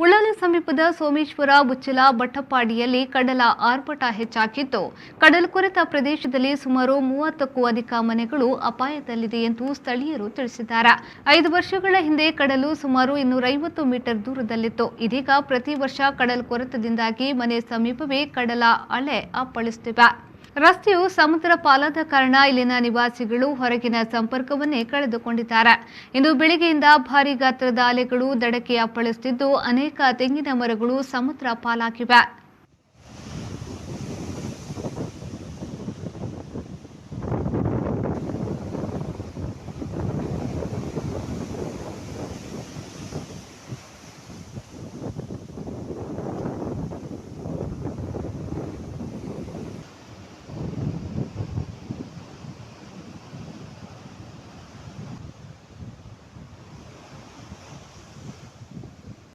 ಉಳ್ಳಾಲ ಸಮೀಪದ ಸೋಮೇಶ್ವರ ಬುಚ್ಚಲ ಬಟ್ಟಪ್ಪಾಡಿಯಲ್ಲಿ ಕಡಲ ಆರ್ಭಟ ಹೆಚ್ಚಾಗಿದ್ದು ಕಡಲ್ಕೊರೆತ ಪ್ರದೇಶದಲ್ಲಿ ಸುಮಾರು 30ಕ್ಕೂ ಅಧಿಕ ಮನೆಗಳು ಅಪಾಯದಲ್ಲಿದೆ ಎಂದು ಸ್ಥಳೀಯರು ತಿಳಿಸಿದ್ದಾರೆ. 5 ವರ್ಷಗಳ ಹಿಂದೆ ಕಡಲು ಸುಮಾರು 250 ಮೀಟರ್ ದೂರದಲ್ಲಿತ್ತು. ಇದೀಗ ಪ್ರತಿ ವರ್ಷ ಕಡಲ್ಕೊರೆತದಿಂದಾಗಿ ಮನೆ ಸಮೀಪವೇ ಕಡಲ ಅಲೆ ಅಪ್ಪಳಿಸುತ್ತಿವೆ. ರಸ್ತೆಯು ಸಮುದ್ರ ಪಾಲಾದ ಕಾರಣ ಇಲ್ಲಿನ ನಿವಾಸಿಗಳು ಹೊರಗಿನ ಸಂಪರ್ಕವನ್ನೇ ಕಳೆದುಕೊಂಡಿದ್ದಾರೆ. ಇಂದು ಬೆಳಗ್ಗೆಯಿಂದ ಭಾರೀ ಗಾತ್ರದ ಅಲೆಗಳು ದಡಕ್ಕೆ ಅಪ್ಪಳಿಸುತ್ತಿದ್ದು ಅನೇಕ ತೆಂಗಿನ ಮರಗಳು ಸಮುದ್ರ ಪಾಲಾಗಿವೆ.